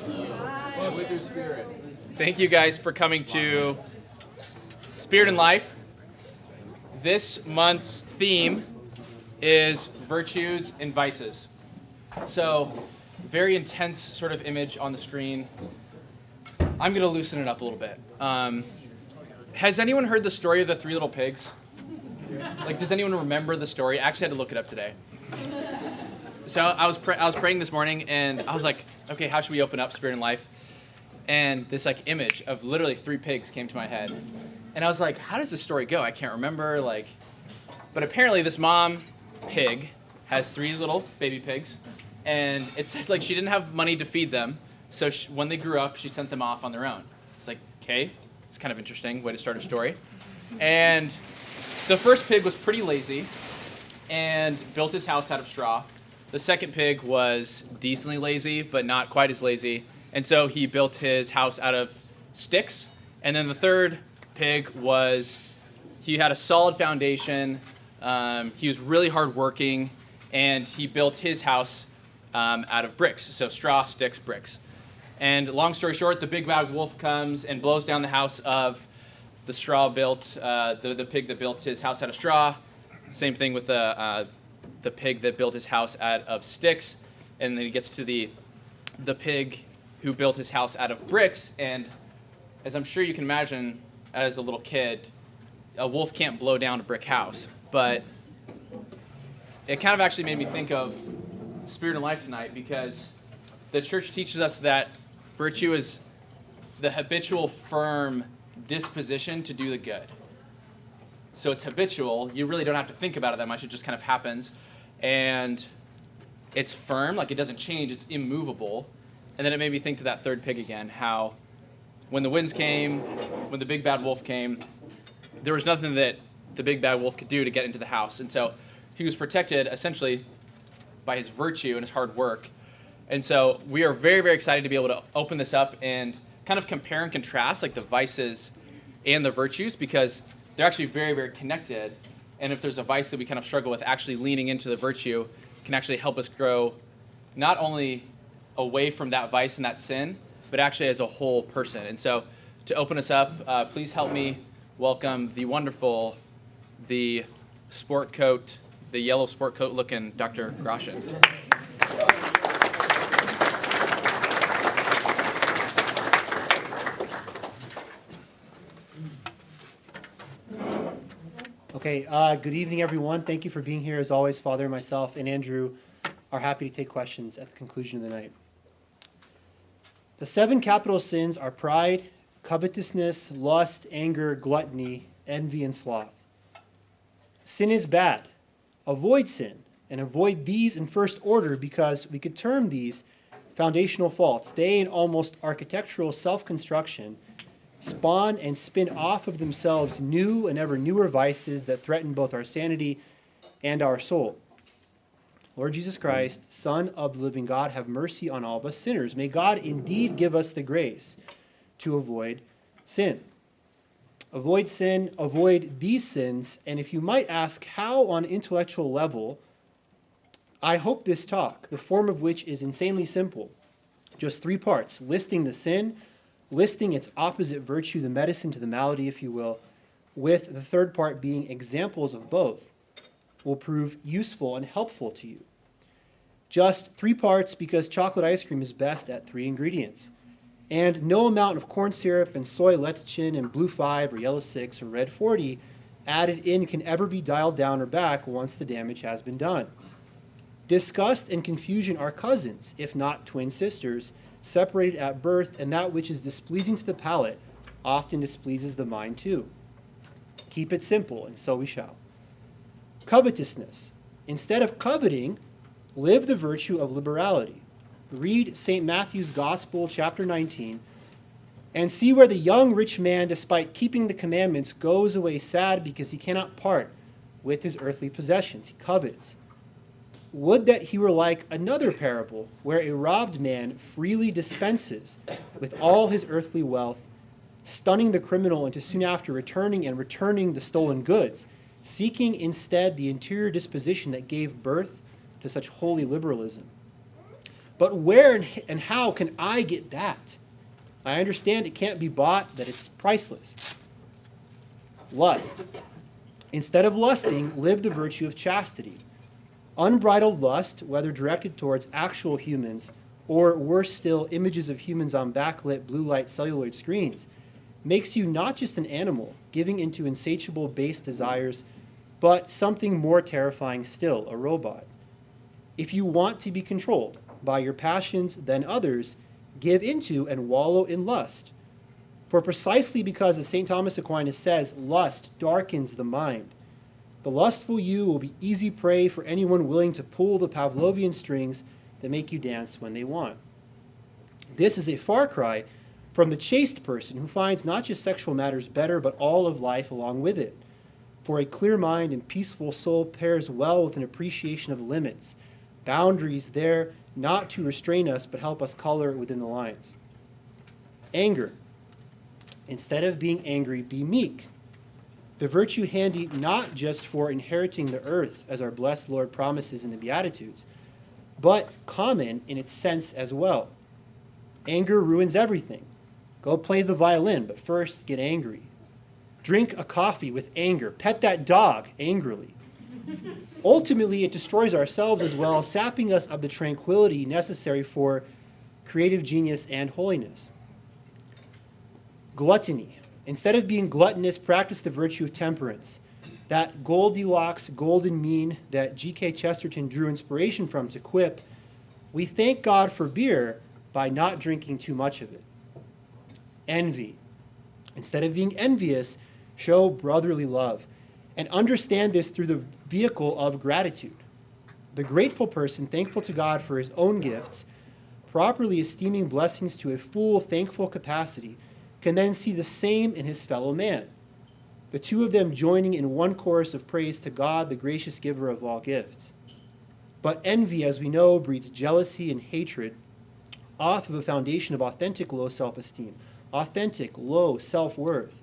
And with your spirit. Thank you guys for coming to Spirit and Life. This month's theme is virtues and vices. So, very intense sort of image on the screen. I'm going to loosen it up a little bit. Has anyone heard the story of the three little pigs? Like, does anyone remember the story? I actually had to look it up today. So I was praying this morning, and I was like, okay, how should we open up Spirit and Life? And this like image of literally three pigs came to my head. And I was like, how does this story go? I can't remember. But apparently this mom pig has three little baby pigs. And it says like she didn't have money to feed them. So when they grew up, she sent them off on their own. It's like, okay, it's kind of interesting way to start a story. And the first pig was pretty lazy and built his house out of straw. The second pig was decently lazy, but not quite as lazy. And so he built his house out of sticks. And then the third pig he had a solid foundation. He was really hardworking, and he built his house out of bricks. So straw, sticks, bricks. And long story short, the big bad wolf comes and blows down the house of the the pig that built his house out of straw. Same thing with the pig that built his house out of sticks. And then he gets to the pig who built his house out of bricks. And as I'm sure you can imagine, as a little kid, a wolf can't blow down a brick house. But it kind of actually made me think of Spirit and Life tonight, because the church teaches us that virtue is the habitual, firm disposition to do the good. So it's habitual. You really don't have to think about it that much. It just kind of happens. And it's firm, like it doesn't change. It's immovable. And then it made me think to that third pig again, how when the winds came, when the big bad wolf came, there was nothing that the big bad wolf could do to get into the house. And so he was protected essentially by his virtue and his hard work. And so we are very, very excited to be able to open this up and kind of compare and contrast like the vices and the virtues, because they're actually very, very connected. And if there's a vice that we kind of struggle with, actually leaning into the virtue can actually help us grow not only away from that vice and that sin, but actually as a whole person. And so to open us up, please help me welcome the wonderful, the yellow sport coat looking Dr. Groshin. Okay, good evening, everyone. Thank you for being here. As always, Father, myself, and Andrew are happy to take questions at the conclusion of the night. The 7 capital sins are pride, covetousness, lust, anger, gluttony, envy, and sloth. Sin is bad. Avoid sin, and avoid these in first order, because we could term these foundational faults. They, in almost architectural self-construction, spawn and spin off of themselves new and ever newer vices that threaten both our sanity and our soul. Lord Jesus Christ, Son of the living God, have mercy on all of us sinners. May God indeed give us the grace to avoid sin. Avoid sin, avoid these sins, and if you might ask how on an intellectual level, I hope this talk, the form of which is insanely simple, just 3 parts: listing the sin, listing its opposite virtue, the medicine to the malady, if you will, with the third part being examples of both, will prove useful and helpful to you. Just 3 parts, because chocolate ice cream is best at 3 ingredients. And no amount of corn syrup and soy lecithin and blue 5 or yellow 6 or red 40 added in can ever be dialed down or back once the damage has been done. Disgust and confusion are cousins, if not twin sisters, separated at birth, and that which is displeasing to the palate often displeases the mind too. Keep it simple, and so we shall. Covetousness. Instead of coveting, live the virtue of liberality. Read St. Matthew's Gospel, chapter 19, and see where the young rich man, despite keeping the commandments, goes away sad because he cannot part with his earthly possessions. He covets. Would that he were like another parable, where a robbed man freely dispenses with all his earthly wealth, stunning the criminal into soon after returning the stolen goods, seeking instead the interior disposition that gave birth to such holy liberalism. But where and how can I get that? I understand it can't be bought, that it's priceless. Lust. Instead of lusting, live the virtue of chastity. Unbridled lust, whether directed towards actual humans or, worse still, images of humans on backlit blue light celluloid screens, makes you not just an animal, giving into insatiable base desires, but something more terrifying still, a robot. If you want to be controlled by your passions than others, give into and wallow in lust. For precisely because, as St. Thomas Aquinas says, lust darkens the mind. The lustful you will be easy prey for anyone willing to pull the Pavlovian strings that make you dance when they want. This is a far cry from the chaste person who finds not just sexual matters better, but all of life along with it. For a clear mind and peaceful soul pairs well with an appreciation of limits, boundaries there not to restrain us, but help us color within the lines. Anger. Instead of being angry, be meek. The virtue handy not just for inheriting the earth, as our blessed Lord promises in the Beatitudes, but common in its sense as well. Anger ruins everything. Go play the violin, but first get angry. Drink a coffee with anger. Pet that dog angrily. Ultimately, it destroys ourselves as well, sapping us of the tranquility necessary for creative genius and holiness. Gluttony. Instead of being gluttonous, practice the virtue of temperance. That Goldilocks golden mean that G.K. Chesterton drew inspiration from to quip, we thank God for beer by not drinking too much of it. Envy. Instead of being envious, show brotherly love. And understand this through the vehicle of gratitude. The grateful person, thankful to God for his own gifts, properly esteeming blessings to a full, thankful capacity, can then see the same in his fellow man. The two of them joining in one chorus of praise to God, the gracious giver of all gifts. But envy, as we know, breeds jealousy and hatred off of a foundation of authentic low self-esteem, authentic low self-worth.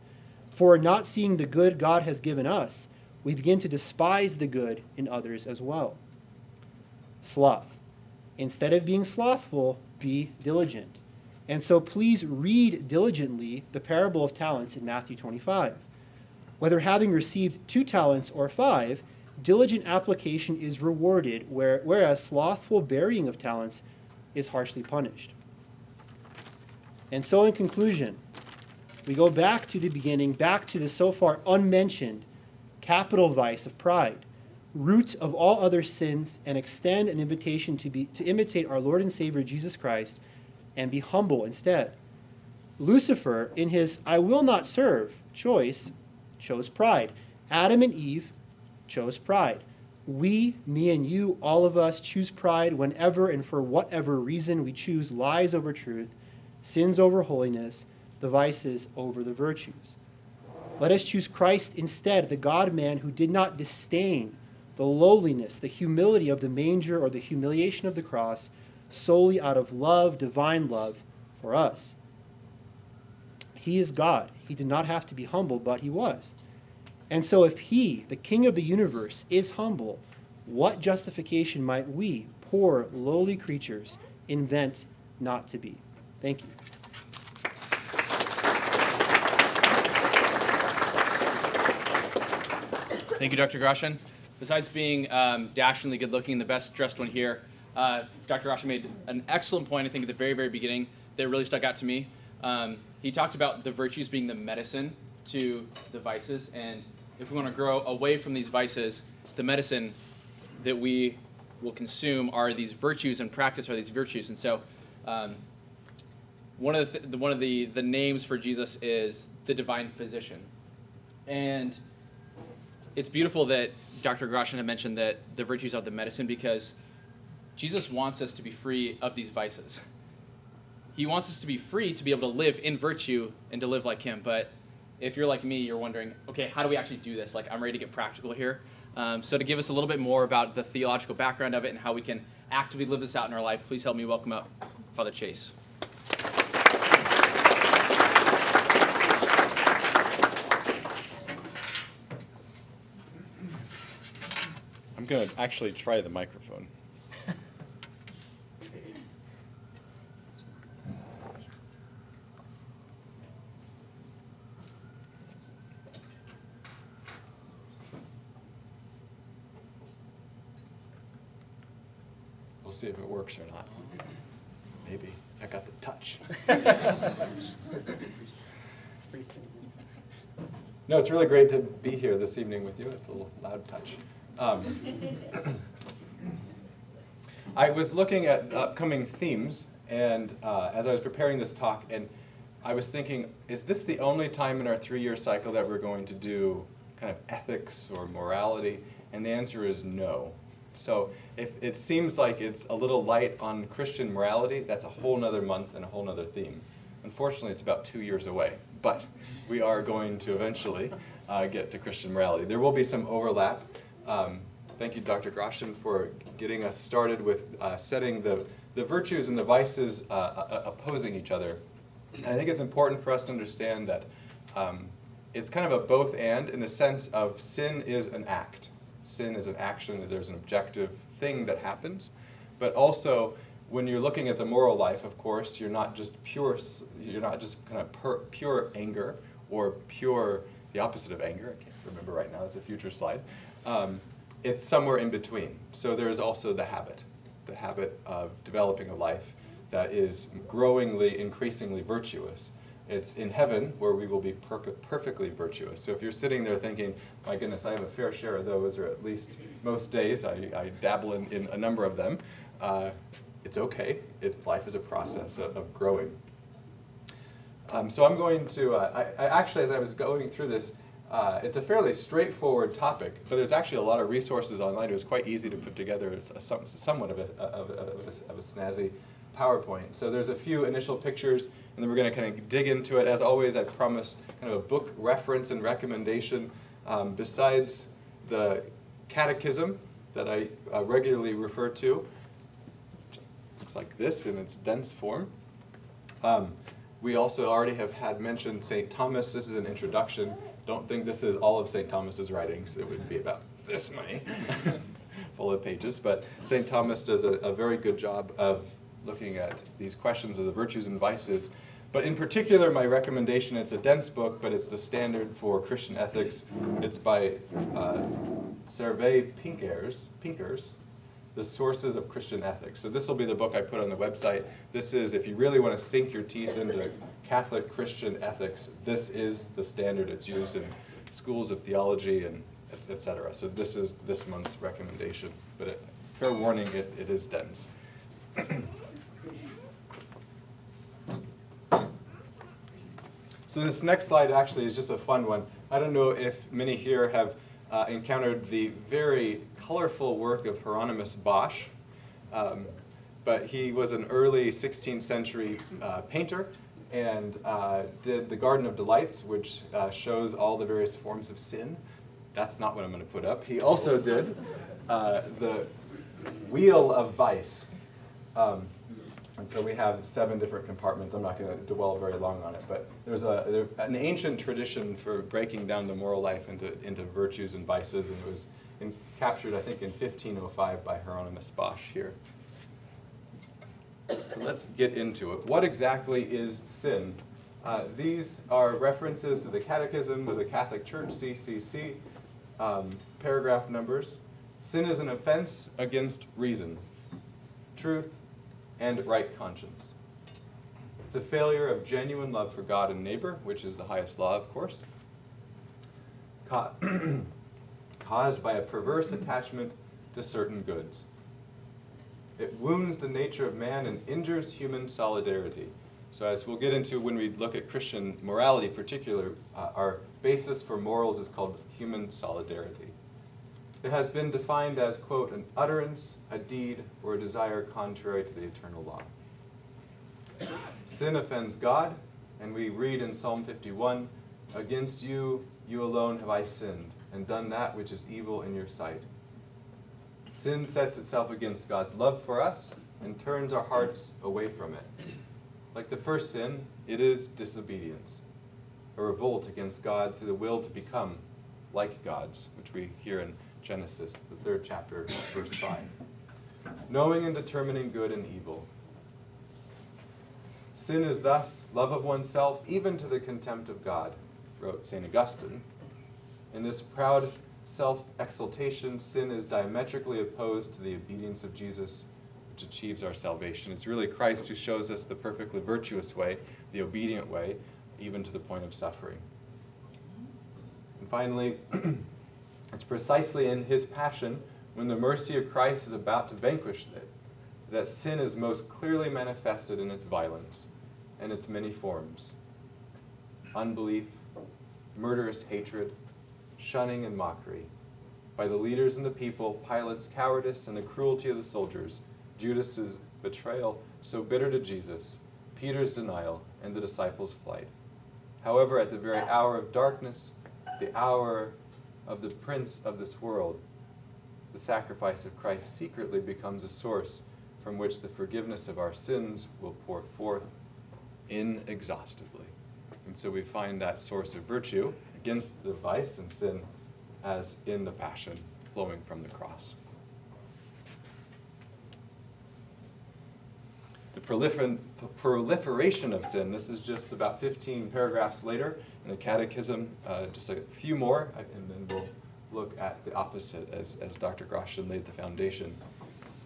For not seeing the good God has given us, we begin to despise the good in others as well. Sloth. Instead of being slothful, be diligent. And so please read diligently the parable of talents in Matthew 25. Whether having received 2 talents or 5, diligent application is rewarded, whereas slothful burying of talents is harshly punished. And so in conclusion, we go back to the beginning, back to the so far unmentioned capital vice of pride, root of all other sins, and extend an invitation to imitate our Lord and Savior Jesus Christ and be humble instead. Lucifer, in his I will not serve choice, chose pride. Adam and Eve chose pride. We, me and you, all of us, choose pride whenever and for whatever reason we choose lies over truth, sins over holiness, the vices over the virtues. Let us choose Christ instead, the God-man who did not disdain the lowliness, the humility of the manger or the humiliation of the cross, solely out of love, divine love for us. He is God. He did not have to be humble, but he was. And so if he, the King of the universe, is humble, what justification might we, poor, lowly creatures, invent not to be? Thank you. Thank you, Dr. Groshan. Besides being dashingly good-looking, the best-dressed one here, Dr. Groshan made an excellent point, I think, at the very, very beginning that really stuck out to me. He talked about the virtues being the medicine to the vices, and if we want to grow away from these vices, the medicine that we will consume are these virtues and practice are these virtues. And so one of the names for Jesus is the divine physician. And it's beautiful that Dr. Groshan had mentioned that the virtues are the medicine because Jesus wants us to be free of these vices. He wants us to be free to be able to live in virtue and to live like him. But if you're like me, you're wondering, okay, how do we actually do this? Like, I'm ready to get practical here. So to give us a little bit more about the theological background of it and how we can actively live this out in our life, please help me welcome up Father Chase. I'm going to actually try the microphone. We'll see if it works or not. Maybe. I got the touch. No, it's really great to be here this evening with you. It's a little loud touch. I was looking at upcoming themes, and as I was preparing this talk, and I was thinking, is this the only time in our 3-year cycle that we're going to do kind of ethics or morality? And the answer is no. So if it seems like it's a little light on Christian morality, that's a whole nother month and a whole nother theme. Unfortunately, it's about 2 years away, but we are going to eventually get to Christian morality. There will be some overlap. Thank you, Dr. Groshin, for getting us started with setting the virtues and the vices opposing each other. And I think it's important for us to understand that it's kind of a both and in the sense of sin is an act. Sin is an action, there's an objective thing that happens. But also, when you're looking at the moral life, of course, you're not just kind of pure anger or pure, the opposite of anger. I can't remember right now, it's a future slide. It's somewhere in between. So there's also the habit of developing a life that is growingly, increasingly virtuous. It's in heaven where we will be perfectly virtuous. So if you're sitting there thinking, my goodness, I have a fair share of those, or at least most days, I dabble in a number of them, it's okay. Life is a process of growing. So I'm going to, I actually, as I was going through this, it's a fairly straightforward topic, but there's actually a lot of resources online. It was quite easy to put together somewhat of a snazzy PowerPoint. So there's a few initial pictures, and then we're going to kind of dig into it. As always, I promise kind of a book reference and recommendation besides the catechism that I regularly refer to. Looks like this in its dense form. We also already have had mentioned St. Thomas. This is an introduction. Don't think this is all of St. Thomas's writings. It would be about this many, full of pages. But St. Thomas does a very good job of looking at these questions of the virtues and vices. But in particular, my recommendation, it's a dense book, but it's the standard for Christian ethics. It's by Pinkers, The Sources of Christian Ethics. So this will be the book I put on the website. This is, if you really want to sink your teeth into Catholic Christian ethics, this is the standard. It's used in schools of theology and et cetera. So this is this month's recommendation. But fair warning, it is dense. So this next slide actually is just a fun one. I don't know if many here have encountered the very colorful work of Hieronymus Bosch, but he was an early 16th century painter and did the Garden of Delights, which shows all the various forms of sin. That's not what I'm going to put up. He also did the Wheel of Vice. And so we have 7 different compartments. I'm not going to dwell very long on it, but there's an ancient tradition for breaking down the moral life into virtues and vices, and it was captured, I think, in 1505 by Hieronymus Bosch here. So let's get into it. What exactly is sin? These are references to the Catechism of the Catholic Church, CCC, paragraph numbers. Sin is an offense against reason, truth, and right conscience. It's a failure of genuine love for God and neighbor, which is the highest law, of course, caused by a perverse attachment to certain goods. It wounds the nature of man and injures human solidarity. So as we'll get into when we look at Christian morality in particular, our basis for morals is called human solidarity. It has been defined as, quote, an utterance, a deed, or a desire contrary to the eternal law. Sin offends God, and we read in Psalm 51, against you, you alone have I sinned, and done that which is evil in your sight. Sin sets itself against God's love for us and turns our hearts away from it. Like the first sin, it is disobedience, a revolt against God through the will to become like gods, which we hear in Genesis, the 3rd chapter, verse 5. Knowing and determining good and evil. Sin is thus love of oneself, even to the contempt of God, wrote St. Augustine. In this proud self-exaltation, sin is diametrically opposed to the obedience of Jesus, which which achieves our salvation. It's really Christ who shows us the perfectly virtuous way, the obedient way, even to the point of suffering. And finally, it's precisely in his passion, when the mercy of Christ is about to vanquish it, that sin is most clearly manifested in its violence and its many forms. Unbelief, murderous hatred, shunning and mockery, by the leaders and the people, Pilate's cowardice and the cruelty of the soldiers, Judas's betrayal so bitter to Jesus, Peter's denial, and the disciples' flight. However, at the very hour of darkness, the hour of the prince of this world, the sacrifice of Christ secretly becomes a source from which the forgiveness of our sins will pour forth inexhaustibly. And so we find that source of virtue against the vice and sin as in the passion flowing from the cross. The proliferation of sin, this is just about 15 paragraphs later in the Catechism, just a few more, and then we'll look at the opposite as Dr. Grosjean laid the foundation.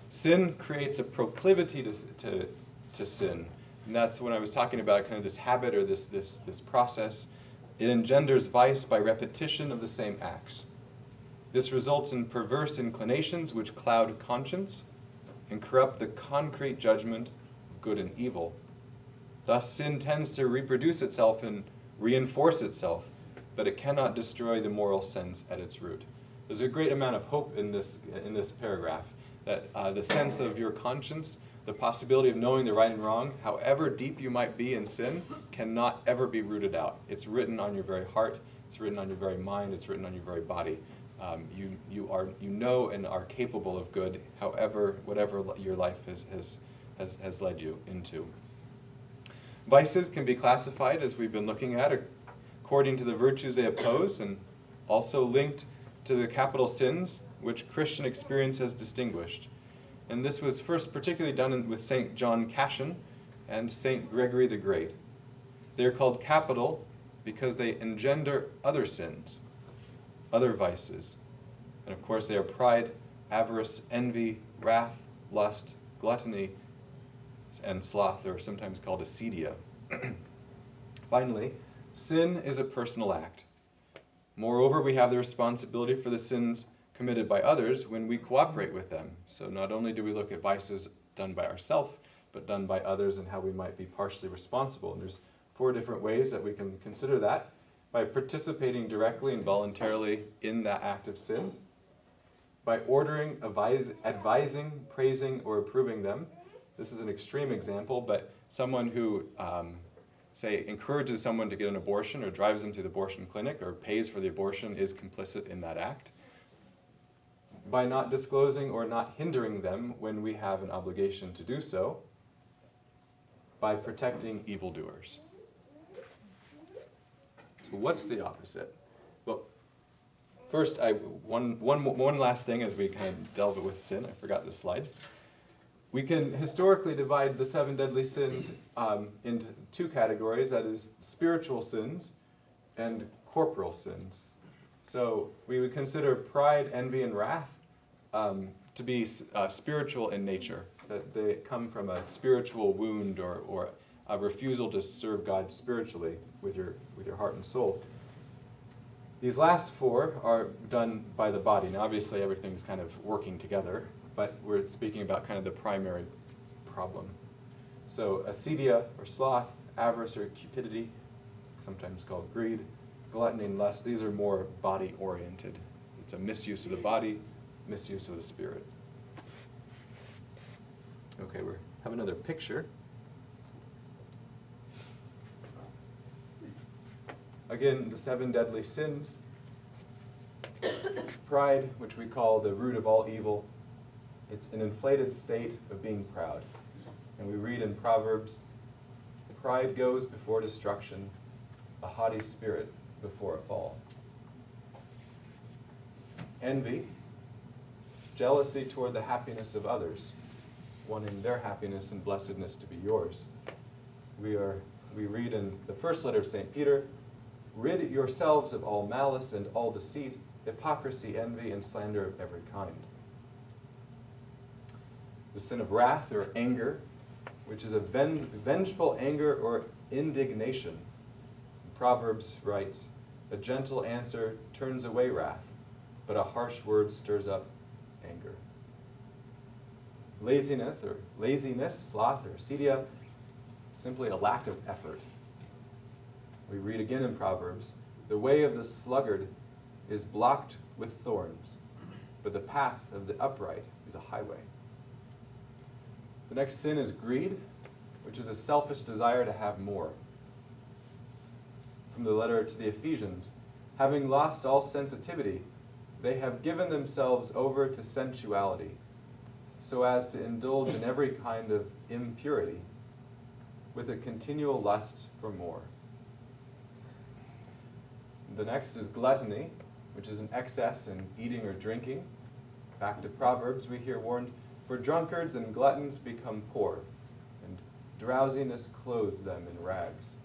Sin creates a proclivity to sin. And that's when I was talking about kind of this habit or this process. It engenders vice by repetition of the same acts. This results in perverse inclinations which cloud conscience and corrupt the concrete judgment of good and evil. Thus, sin tends to reproduce itself and reinforce itself, but it cannot destroy the moral sense at its root. There's a great amount of hope in this paragraph, that the sense of your conscience, the possibility of knowing the right and wrong, however deep you might be in sin, cannot ever be rooted out. It's written on your very heart, it's written on your very mind, it's written on your very body. You know and are capable of good, however, whatever your life has led you into. Vices can be classified, as we've been looking at, according to the virtues they oppose, and also linked to the capital sins which Christian experience has distinguished. And this was first particularly done with St. John Cassian and St. Gregory the Great. They are called capital because they engender other sins, other vices. And of course they are pride, avarice, envy, wrath, lust, gluttony, and sloth, or sometimes called acedia. Finally, sin is a personal act. Moreover, we have the responsibility for the sins committed by others when we cooperate with them. So not only do we look at vices done by ourselves, but done by others and how we might be partially responsible. And there's 4 different ways that we can consider that: by participating directly and voluntarily in that act of sin, by ordering, advising, praising, or approving them. This is an extreme example, but someone who, say, encourages someone to get an abortion or drives them to the abortion clinic or pays for the abortion is complicit in that act. By not disclosing or not hindering them when we have an obligation to do so. By protecting evildoers. So what's the opposite? Well, first, one last thing as we kind of delve with sin. I forgot this slide. We can historically divide the 7 deadly sins into 2 categories, that is, spiritual sins and corporal sins. So we would consider pride, envy, and wrath to be spiritual in nature, that they come from a spiritual wound or a refusal to serve God spiritually with your heart and soul. These last 4 are done by the body. Now, obviously, everything's kind of working together, but we're speaking about kind of the primary problem. So acedia or sloth, avarice or cupidity, sometimes called greed, gluttony and lust, these are more body-oriented. It's a misuse of the body, misuse of the spirit. Okay, we have another picture. Again, the 7 deadly sins. Pride, which we call the root of all evil. It's an inflated state of being proud. And we read in Proverbs, pride goes before destruction, a haughty spirit before a fall. Envy, jealousy toward the happiness of others, wanting their happiness and blessedness to be yours. We read in the first letter of St. Peter, rid yourselves of all malice and all deceit, hypocrisy, envy, and slander of every kind. The sin of wrath or anger, which is a vengeful anger or indignation. Proverbs writes, "A gentle answer turns away wrath, but a harsh word stirs up anger." Laziness, sloth, or acedia, simply a lack of effort. We read again in Proverbs, "The way of the sluggard is blocked with thorns, but the path of the upright is a highway." The next sin is greed, which is a selfish desire to have more. From the letter to the Ephesians, "Having lost all sensitivity, they have given themselves over to sensuality, so as to indulge in every kind of impurity, with a continual lust for more." The next is gluttony, which is an excess in eating or drinking. Back to Proverbs, we hear warned, "For drunkards and gluttons become poor, and drowsiness clothes them in rags."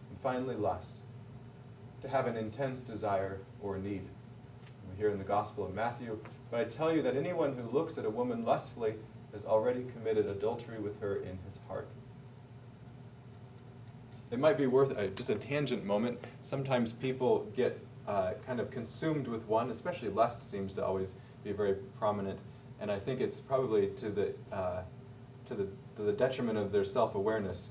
And finally, lust, to have an intense desire or need. We hear in the Gospel of Matthew, "But I tell you that anyone who looks at a woman lustfully has already committed adultery with her in his heart." It might be worth just a tangent moment. Sometimes people get kind of consumed with one, especially lust seems to always be very prominent, and I think it's probably to the detriment of their self-awareness.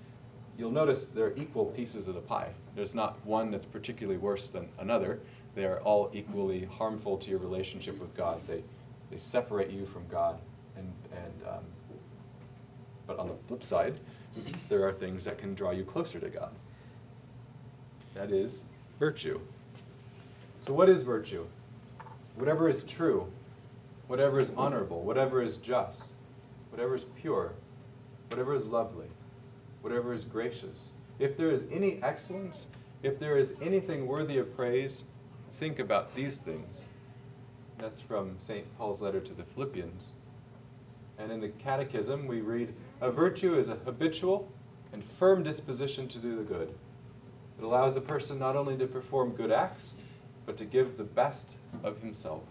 You'll notice they're equal pieces of the pie. There's not one that's particularly worse than another. They are all equally harmful to your relationship with God. They separate you from God, but on the flip side, there are things that can draw you closer to God. That is virtue. So what is virtue? Whatever is true, whatever is honorable, whatever is just, whatever is pure, whatever is lovely, whatever is gracious. If there is any excellence, if there is anything worthy of praise, think about these things. That's from St. Paul's letter to the Philippians. And in the Catechism, we read, "A virtue is a habitual and firm disposition to do the good. It allows a person not only to perform good acts, but to give the best of himself.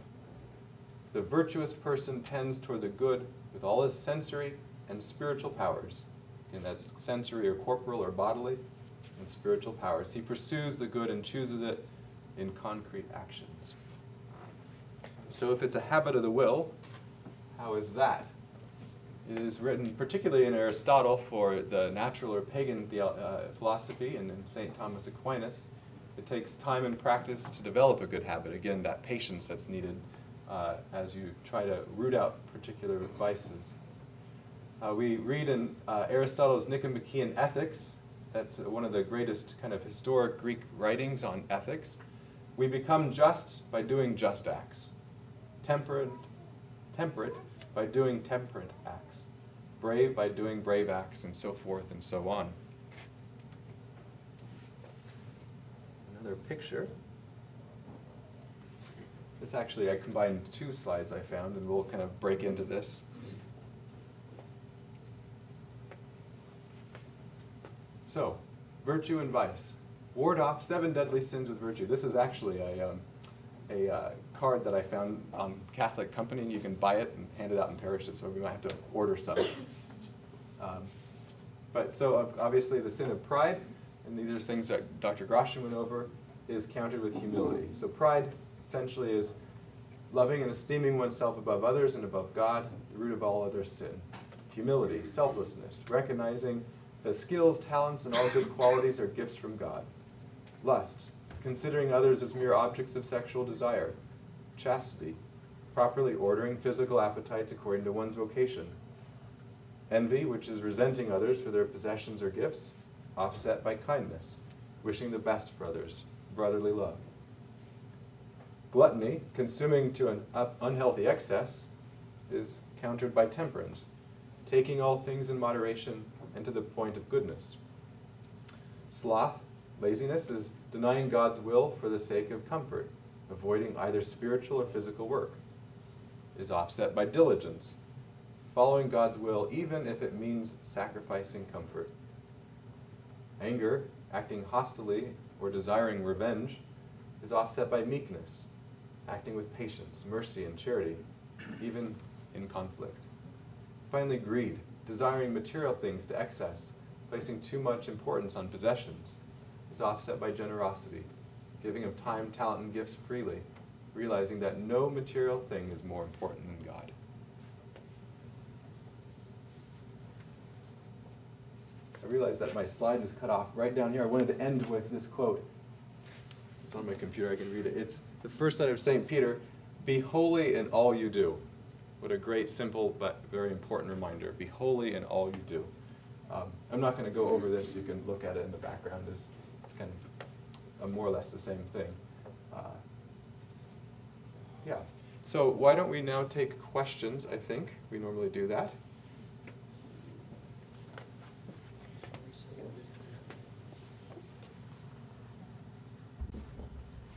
The virtuous person tends toward the good with all his sensory and spiritual powers." And that's sensory or corporal or bodily, and spiritual powers. He pursues the good and chooses it in concrete actions. So if it's a habit of the will, how is that? It is written particularly in Aristotle for the natural or pagan philosophy, and in St. Thomas Aquinas. It takes time and practice to develop a good habit. Again, that patience that's needed as you try to root out particular vices. We read in Aristotle's Nicomachean Ethics, that's one of the greatest kind of historic Greek writings on ethics. "We become just by doing just acts, temperate by doing temperate acts, brave by doing brave acts," and so forth and so on. Another picture. This actually, I combined two slides I found, and we'll kind of break into this. So, virtue and vice. Ward off 7 deadly sins with virtue. This is actually a card that I found on Catholic Company. You can buy it and hand it out in parishes, so we might have to order some. But so obviously the sin of pride, and these are things that Dr. Grosjean went over, is countered with humility. So pride essentially is loving and esteeming oneself above others and above God, the root of all other sin. Humility, selflessness, recognizing that skills, talents, and all good qualities are gifts from God. Lust, considering others as mere objects of sexual desire. Chastity, properly ordering physical appetites according to one's vocation. Envy, which is resenting others for their possessions or gifts, offset by kindness, wishing the best for others, brotherly love. Gluttony, consuming to an unhealthy excess, is countered by temperance, taking all things in moderation and to the point of goodness. Sloth, laziness, is denying God's will for the sake of comfort, avoiding either spiritual or physical work. It is offset by diligence, following God's will even if it means sacrificing comfort. Anger, acting hostilely or desiring revenge, is offset by meekness, acting with patience, mercy, and charity, even in conflict. Finally, greed, desiring material things to excess, placing too much importance on possessions, is offset by generosity, giving of time, talent, and gifts freely, realizing that no material thing is more important than God. I realized that my slide is cut off right down here. I wanted to end with this quote. It's on my computer, I can read it. It's the first side of St. Peter, "Be holy in all you do." What a great, simple, but very important reminder. Be holy in all you do. I'm not going to go over this. You can look at it in the background. It's kind of more or less the same thing. Yeah. So why don't we now take questions, I think. We normally do that.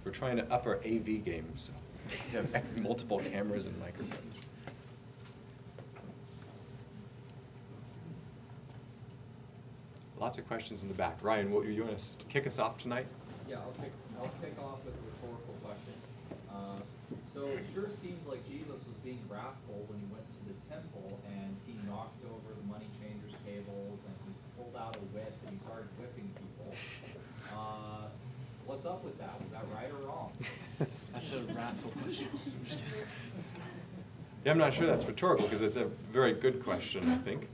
We're trying to up our AV game, so we have multiple cameras and microphones. Lots of questions in the back. Ryan, you want to kick us off tonight? Yeah, I'll kick off with a rhetorical question. So it sure seems like Jesus was being wrathful when he went to the temple and he knocked over the money changers' tables and he pulled out a whip and he started whipping people. What's up with that? Was that right or wrong? That's a wrathful question. Yeah, I'm not sure that's rhetorical because it's a very good question, I think.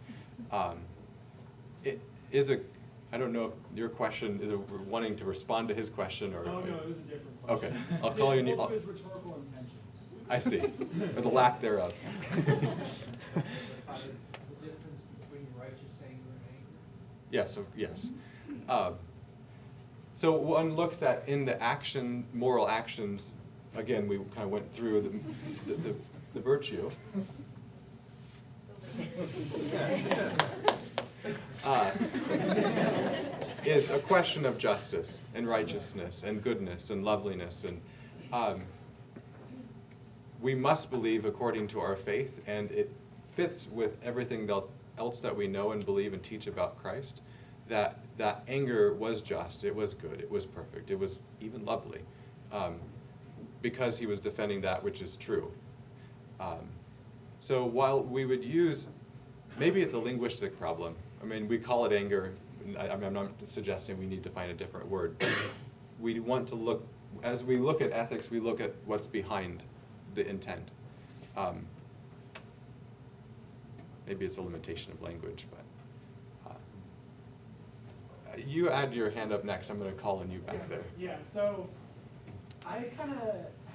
It is a, I don't know if your question is wanting to respond to his question or. Oh, no, it was a different question. Okay, I'll call you. Both of his rhetorical intention. I see, or the lack thereof. The difference between righteous anger and anger? Yes, yes. So one looks at in the action, moral actions, again, we kind of went through the virtue. Is a question of justice and righteousness and goodness and loveliness. And we must believe according to our faith, and it fits with everything else that we know and believe and teach about Christ, that anger was just, it was good, it was perfect, it was even lovely, because he was defending that which is true. So while we would use, maybe it's a linguistic problem. I mean, we call it anger. I'm not suggesting we need to find a different word. We want to look, as we look at ethics, we look at what's behind the intent. Maybe it's a limitation of language, but you had your hand up next. I'm going to call on you back there. Yeah, so I kind of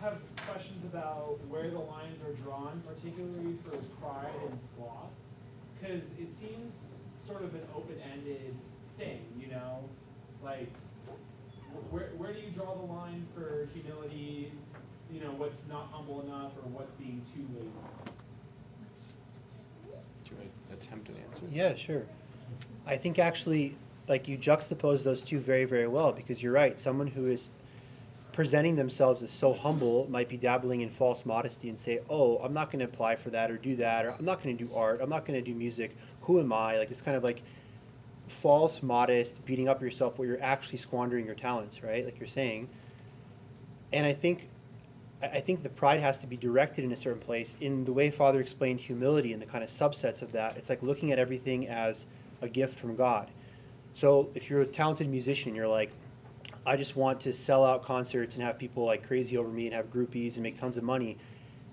have questions about where the lines are drawn, particularly for pride and sloth, because it seems sort of an open-ended thing, you know? Like, where do you draw the line for humility, you know, what's not humble enough or what's being too lazy? Do you want to attempt an answer? Yeah, sure. I think actually, like, you juxtapose those two very, very well, because you're right. Someone who is presenting themselves as so humble might be dabbling in false modesty and say, oh, I'm not going to apply for that or do that, or I'm not going to do art, I'm not going to do music, who am I? Like, it's kind of like false, modest, beating up yourself where you're actually squandering your talents, right? Like you're saying. And I think the pride has to be directed in a certain place. In the way Father explained humility and the kind of subsets of that, it's like looking at everything as a gift from God. So if you're a talented musician, you're like, I just want to sell out concerts and have people like crazy over me and have groupies and make tons of money.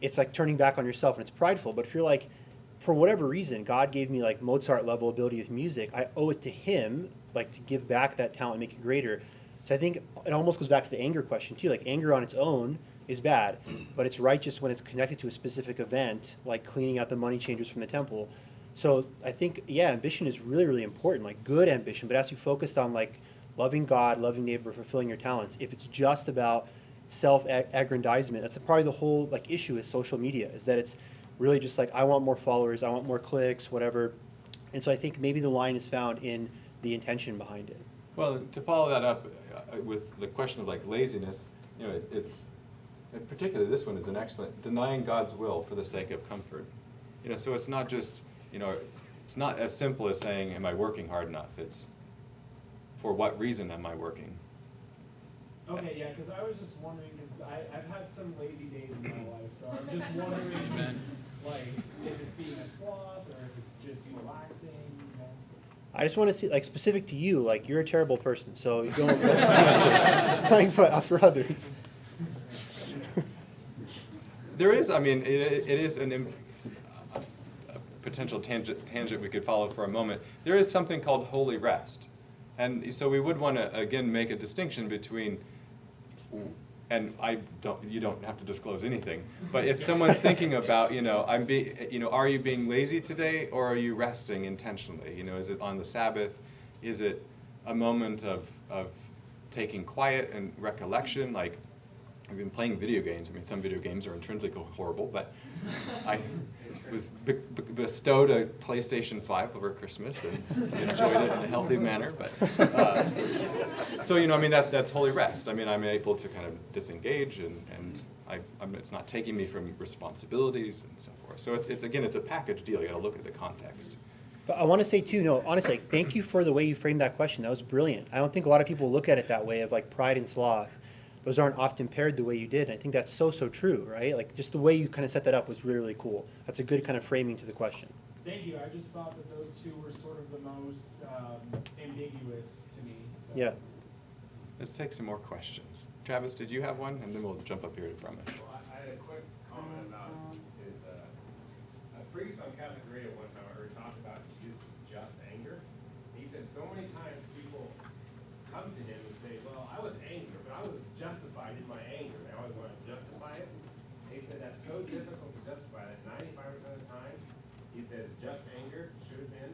It's like turning back on yourself and it's prideful. But if you're like, for whatever reason, God gave me like Mozart level ability with music, I owe it to him, like, to give back that talent and make it greater. So I think it almost goes back to the anger question too. Like, anger on its own is bad, but it's righteous when it's connected to a specific event, like cleaning out the money changers from the temple. So I think, yeah, ambition is really, really important, like good ambition, but it has to be focused on like loving God, loving neighbor, fulfilling your talents. If it's just about self-aggrandizement, that's probably the whole like issue with social media, is that it's really just like, I want more followers, I want more clicks, whatever. And so I think maybe the line is found in the intention behind it. Well, to follow that up with the question of like laziness, you know, it's particularly this one is an excellent, denying God's will for the sake of comfort. You know, so it's not just, you know, it's not as simple as saying, am I working hard enough? It's, for what reason am I working? Okay, yeah, because I was just wondering, because I've had some lazy days in my life, so I'm just wondering, Like, if it's being a sloth or if it's just relaxing, you know? I just want to see, like, specific to you, like, you're a terrible person, so you don't, that's the answer. Like, but for others. There is, I mean, it is a potential tangent we could follow for a moment. There is something called holy rest. And so we would want to, again, make a distinction between, and you don't have to disclose anything, but if someone's thinking about, are you being lazy today, or are you resting intentionally? Is it on the Sabbath? Is it a moment of taking quiet and recollection? Like, I've been playing video games. I mean, some video games are intrinsically horrible, but I was bestowed a PlayStation 5 over Christmas and enjoyed it in a healthy manner. But so that's holy rest. I mean, I'm able to kind of disengage, and it's not taking me from responsibilities and so forth. So it's a package deal. You got to look at the context. But I want to say too, no, honestly, thank you for the way you framed that question. That was brilliant. I don't think a lot of people look at it that way, of like pride and sloth. Those aren't often paired the way you did. And I think that's so true, right? Like, just the way you kind of set that up was really, really cool. That's a good kind of framing to the question. Thank you. I just thought that those two were sort of the most ambiguous to me. So. Yeah. Let's take some more questions. Travis, did you have one? And then we'll jump up here to Ramesh. Well, I had a quick comment about his, a priest on Catholic radio one time I heard talk about his just anger. He said so many times people come to him and say, well, I was angry, but I was justified in my anger. They always want to justify it. And he said that's so difficult to justify that 95% of the time, he says just anger should have been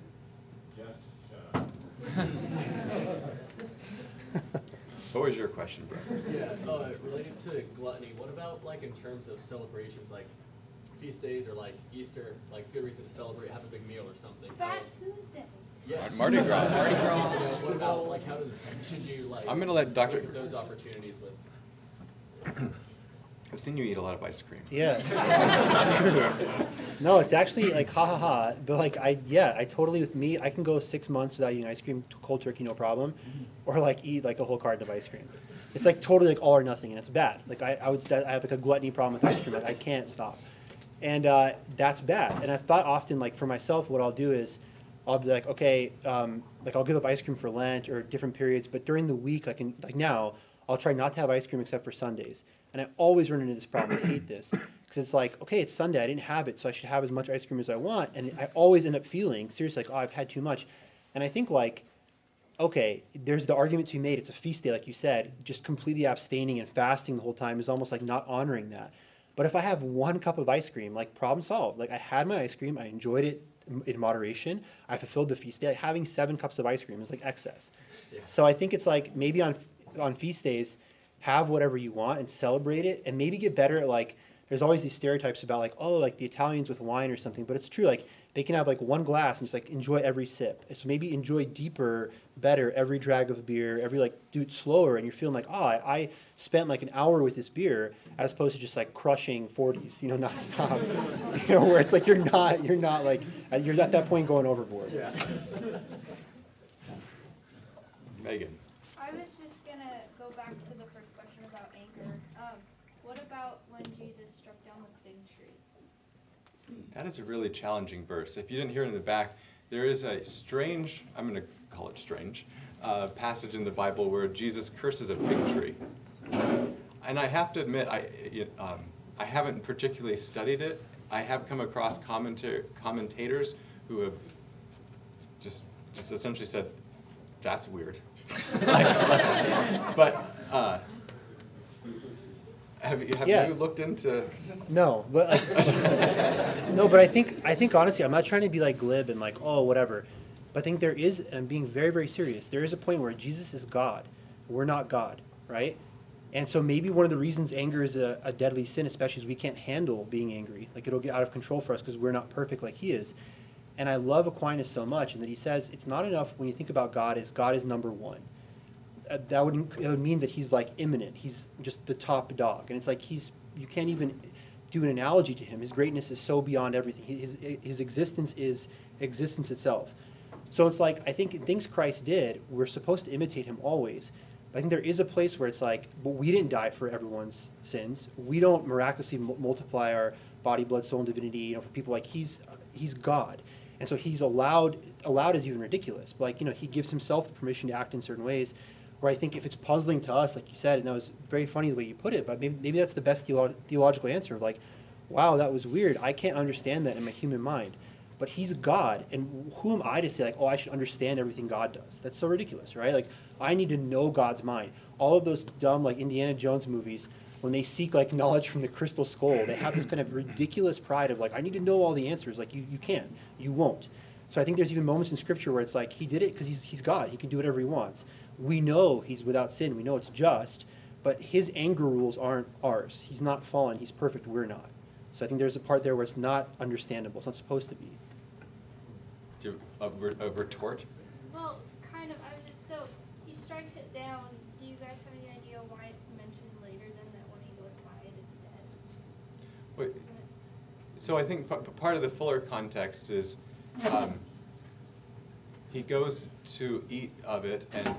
just shut up. What was your question, bro? Yeah, related to gluttony, what about like in terms of celebrations like feast days or like Easter, like good reason to celebrate, have a big meal or something? Fat Tuesday. Yes. Mardi Gras. Mardi Gras. What about like should you like? I'm gonna let Dr. look at those opportunities with. I've seen you eat a lot of ice cream. Yeah. No, it's actually like ha. But like I totally, with me, I can go 6 months without eating ice cream, cold turkey, no problem, or like eat like a whole carton of ice cream. It's like totally like all or nothing, and it's bad. Like I have like a gluttony problem with ice cream. Like I can't stop, and that's bad. And I've thought often, like for myself, what I'll do is I'll be like, okay, like I'll give up ice cream for Lent or different periods, but during the week I can, like now, I'll try not to have ice cream except for Sundays. And I always run into this problem. I hate this. Because it's like, okay, it's Sunday. I didn't have it, so I should have as much ice cream as I want. And I always end up feeling, seriously, like, oh, I've had too much. And I think, like, okay, there's the argument to be made. It's a feast day, like you said. Just completely abstaining and fasting the whole time is almost like not honoring that. But if I have 1 cup of ice cream, like, problem solved. Like, I had my ice cream. I enjoyed it in moderation. I fulfilled the feast day. Like, having 7 cups of ice cream is, like, excess. Yeah. So I think it's, like, maybe on feast days, have whatever you want and celebrate it, and maybe get better at, like, there's always these stereotypes about like, oh, like the Italians with wine or something, but it's true, like they can have like 1 glass and just like enjoy every sip. So maybe enjoy deeper, better every drag of beer, every like do it slower, and you're feeling like, oh, I spent like an hour with this beer as opposed to just like crushing 40s, nonstop. Where it's like you're not like you're at that point going overboard. Yeah. Megan. I was just gonna go back to the first question about anger. What about when Jesus struck down the fig tree? That is a really challenging verse. If you didn't hear it in the back, there is a strange, I'm going to call it strange, passage in the Bible where Jesus curses a fig tree. And I have to admit, I haven't particularly studied it. I have come across commentators who have just essentially said, that's weird. But have you looked into? No, but but I think honestly, I'm not trying to be like glib and like, oh, whatever. But I think there is, and I'm being very, very serious, there is a point where Jesus is God. We're not God, right? And so maybe one of the reasons anger is a deadly sin, especially, is we can't handle being angry. Like, it'll get out of control for us because we're not perfect like he is. And I love Aquinas so much, and that he says it's not enough when you think about God is number one. It would mean that he's like immanent. He's just the top dog. And it's like you can't even do an analogy to him. His greatness is so beyond everything. His existence is existence itself. So it's like, I think things Christ did, we're supposed to imitate him always. But I think there is a place where it's like, but we didn't die for everyone's sins. We don't miraculously multiply our body, blood, soul, and divinity. You know, for people like he's God, and so he's allowed is even ridiculous. But like, you know, he gives himself the permission to act in certain ways. Where I think if it's puzzling to us, like you said, and that was very funny the way you put it, but maybe that's the best theological answer of like, wow, that was weird. I can't understand that in my human mind. But he's God, and who am I to say like, oh, I should understand everything God does? That's so ridiculous, right? Like, I need to know God's mind. All of those dumb like Indiana Jones movies, when they seek like knowledge from the crystal skull, they have this kind of ridiculous pride of like, I need to know all the answers. Like, you can't, you won't. So I think there's even moments in Scripture where it's like he did it because he's God. He can do whatever he wants. We know he's without sin. We know it's just, but his anger rules aren't ours. He's not fallen. He's perfect. We're not. So I think there's a part there where it's not understandable. It's not supposed to be. Do a retort? Well, kind of. I was just so he strikes it down. Do you guys have any idea why it's mentioned later than that when he goes by it, it's dead? Wait, so I think part of the fuller context is he goes to eat of it and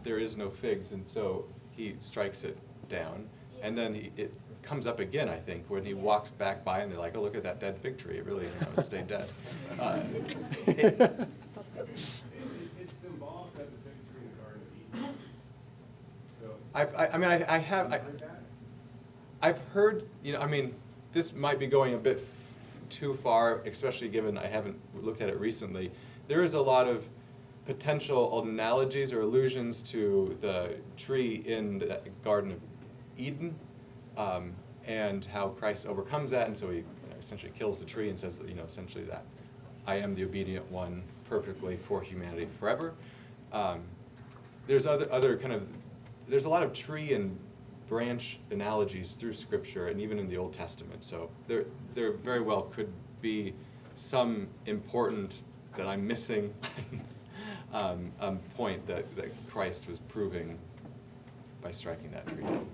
there is no figs, and so he strikes it down, and then it comes up again, I think, when he walks back by and they're like, oh, look at that dead fig tree. It really, it stayed dead. It's symbolic of the fig tree in the Garden of Eden. So, I've heard, you know, I mean, this might be going a bit too far, especially given I haven't looked at it recently. There is a lot of potential analogies or allusions to the tree in the Garden of Eden, and how Christ overcomes that, and so he essentially kills the tree and says, you know, essentially that I am the obedient one perfectly for humanity forever. There's other kind of, there's a lot of tree and branch analogies through Scripture and even in the Old Testament. So there very well could be some important that I'm missing point that Christ was proving by striking that tree down.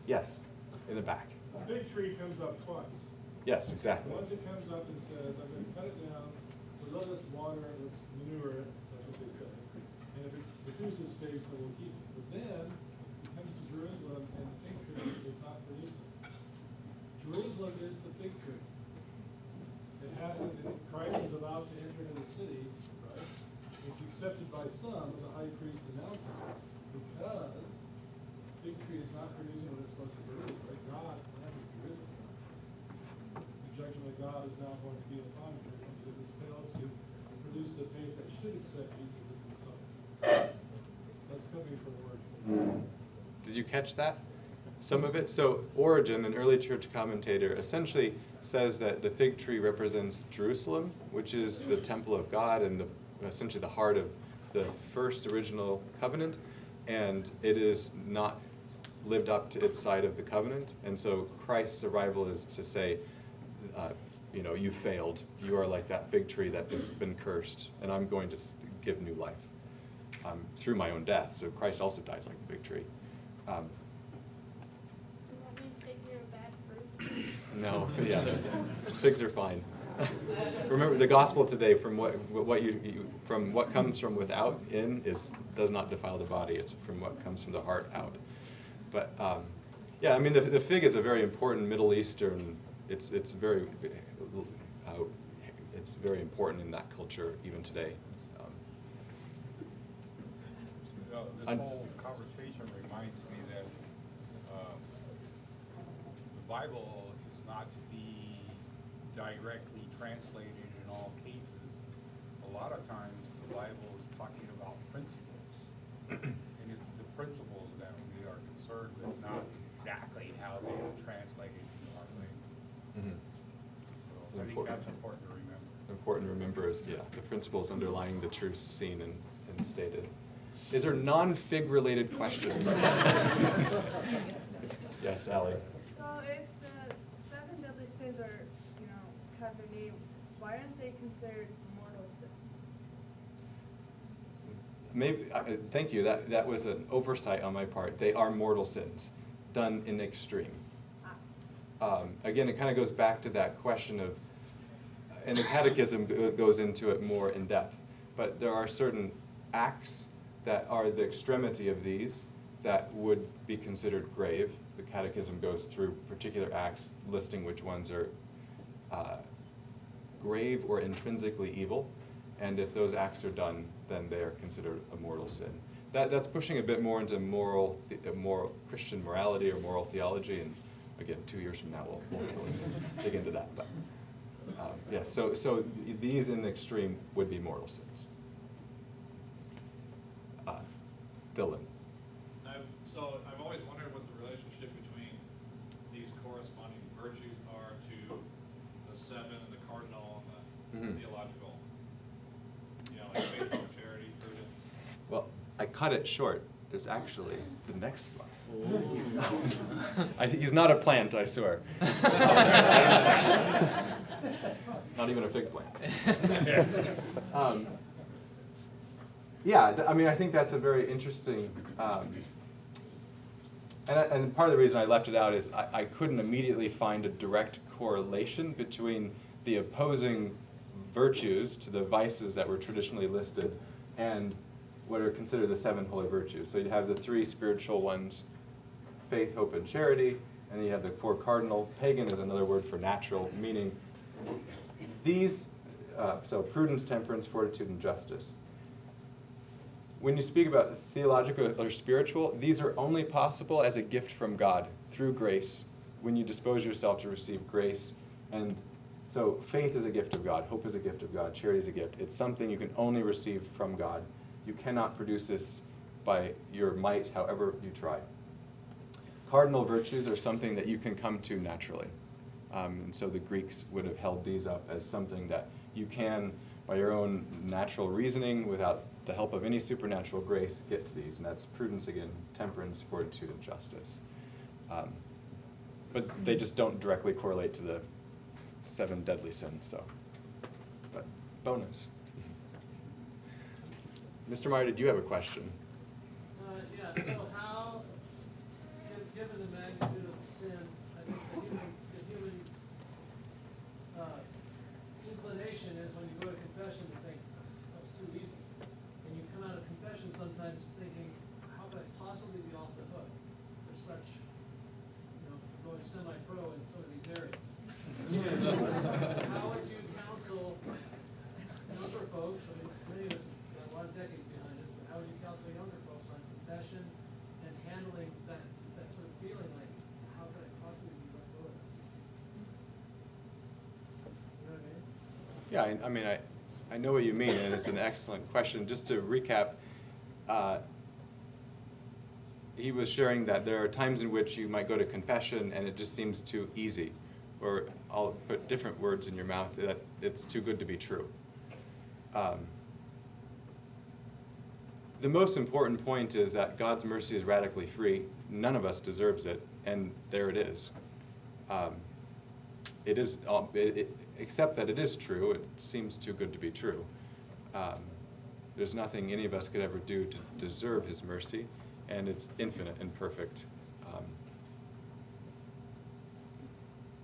Yes, in the back. The big tree comes up twice. Yes, exactly. Once it comes up and says, I'm going to cut it down, but let us water it, let's manure it, that's what they say. And if it produces figs, then we'll keep it. But then, it comes to Jerusalem, and the fig tree is not producing. Jerusalem is the fig tree. It hasn't, Christ is about to enter into the city, right? It's accepted by some, but the high priest announces it, because the fig tree is not producing what it's supposed to produce, right? God planted Jerusalem. The judgment of God is now going to be upon Jerusalem because it's failed to produce the faith that should accept Jesus as the Messiah. That's coming from the word. Did you catch that? Some of it? So Origen, an early church commentator, essentially says that the fig tree represents Jerusalem, which is the temple of God and essentially the heart of the first original covenant, and it is not lived up to its side of the covenant. And so Christ's arrival is to say, you know, you failed. You are like that fig tree that has been cursed, and I'm going to give new life through my own death. So Christ also dies like the fig tree. Does that mean figs are a bad fruit? No, yeah, figs are fine. Remember, the gospel today, from what comes from without in does not defile the body. It's from what comes from the heart out. But yeah, I mean, the fig is a very important Middle Eastern. It's very important in that culture even today. This whole conversation reminds me that the Bible is not to be directly translated in all cases. A lot of times the Bible is talking about principles, and it's the principles that we are concerned with, not exactly how they are translated in our language. Mm-hmm. So I think that's important to remember. Important to remember is, yeah, the principles underlying the truths seen and stated. Is there non-fig related questions? Yes, Allie. So if the 7 deadly sins are, have their name, why aren't they considered mortal sin? Maybe. Thank you. That was an oversight on my part. They are mortal sins, done in extreme. Again, it kind of goes back to that question of, and the Catechism goes into it more in depth, but there are certain acts that are the extremity of these that would be considered grave. The Catechism goes through particular acts, listing which ones are grave or intrinsically evil, and if those acts are done, then they are considered a mortal sin. That's pushing a bit more into moral Christian morality or moral theology, and again, 2 years from now we'll dig into that. But yeah, so these in the extreme would be mortal sins. Dylan. So I've always wondered what the relationship between these corresponding virtues are to the seven and the cardinal and the theological. You know, like faith, hope, charity, prudence. Well, I cut it short. There's actually the next slide. He's not a plant, I swear. Not even a fig plant. Yeah, I mean, I think that's a very interesting, and part of the reason I left it out is I couldn't immediately find a direct correlation between the opposing virtues to the vices that were traditionally listed and what are considered the seven holy virtues. So you have the three spiritual ones, faith, hope, and charity, and then you have the four cardinal. Pagan is another word for natural, meaning these, so prudence, temperance, fortitude, and justice. When you speak about theological or spiritual, these are only possible as a gift from God through grace, when you dispose yourself to receive grace. And so faith is a gift of God, hope is a gift of God, charity is a gift. It's something you can only receive from God. You cannot produce this by your might, however you try. Cardinal virtues are something that you can come to naturally. And so the Greeks would have held these up as something that you can, by your own natural reasoning, without the help of any supernatural grace, get to these. And that's prudence again, temperance, fortitude, and justice. But they just don't directly correlate to the seven deadly sins. So, but bonus. Mr. Meyer, did you have a question? Yeah, so how, given the magnitude of sin, I think the human inclination is when you go to confession to think, that was too easy. And you come out of confession sometimes thinking, how could I possibly be off the hook for such, going semi-pro in some of these areas? How would you counsel younger folks, I mean, many of us got a lot of decades behind us, but how would you counsel younger folks on confession and handling that sort of feeling like, how could I possibly be let go of this? You know what I mean? Yeah, I mean, I know what you mean, and it's an excellent question. Just to recap, he was sharing that there are times in which you might go to confession and it just seems too easy, or I'll put different words in your mouth, that it's too good to be true. The most important point is that God's mercy is radically free. None of us deserves it, and there it is. It is, except that it is true, it seems too good to be true. There's nothing any of us could ever do to deserve his mercy, and it's infinite and perfect.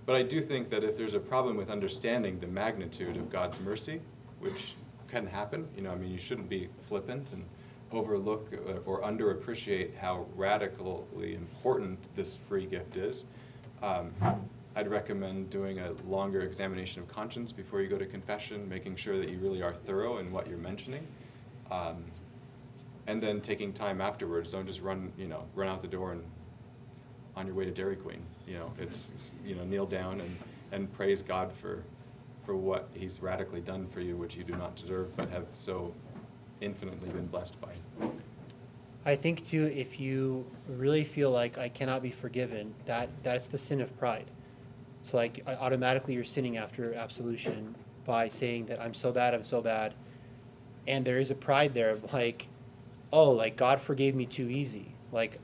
But I do think that if there's a problem with understanding the magnitude of God's mercy, which can happen, you shouldn't be flippant and overlook or underappreciate how radically important this free gift is. I'd recommend doing a longer examination of conscience before you go to confession, making sure that you really are thorough in what you're mentioning, and then taking time afterwards. Don't just run out the door and on your way to Dairy Queen. Kneel down and praise God for what he's radically done for you, which you do not deserve, but have so infinitely been blessed by. I think too, if you really feel like I cannot be forgiven, that's the sin of pride. So automatically you're sinning after absolution by saying that I'm so bad, and there is a pride there of God forgave me too easy.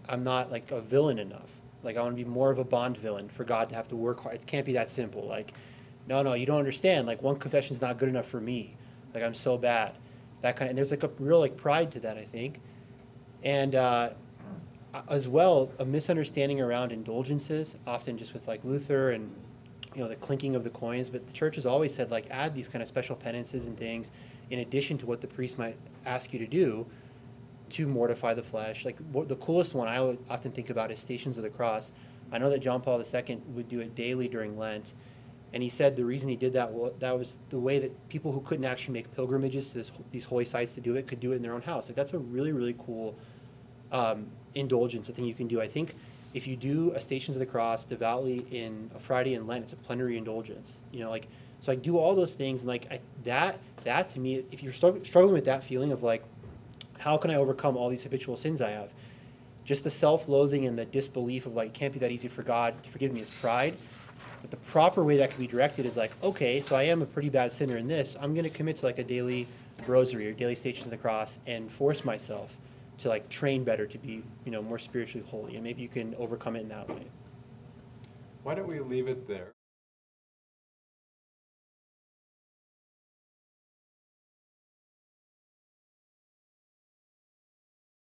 I'm not a villain enough. I want to be more of a Bond villain for God to have to work hard. It can't be that simple. No, you don't understand. One confession's not good enough for me. I'm so bad. That kind of, and there's a real pride to that, I think. And as well, a misunderstanding around indulgences, often just with Luther and the clinking of the coins, but the church has always said, like, add these kind of special penances and things in addition to what the priest might ask you to do to mortify the flesh. Like, the coolest one I would often think about is Stations of the Cross. I know that John Paul II would do it daily during Lent, and he said the reason he did that was the way that people who couldn't actually make pilgrimages to these holy sites to do it could do it in their own house. Like, that's a really, really cool indulgence, a thing you can do. I think if you do a Stations of the Cross devoutly in a Friday in Lent, it's a plenary indulgence. So I do all those things, and like that to me, if you're struggling with that feeling of like, how can I overcome all these habitual sins I have? Just the self-loathing and the disbelief of like, it can't be that easy for God to forgive me is pride. But the proper way that can be directed is like, okay, so I am a pretty bad sinner in this. I'm going to commit to like a daily rosary or daily Stations of the Cross and force myself to like train better to be, more spiritually holy. And maybe you can overcome it in that way. Why don't we leave it there?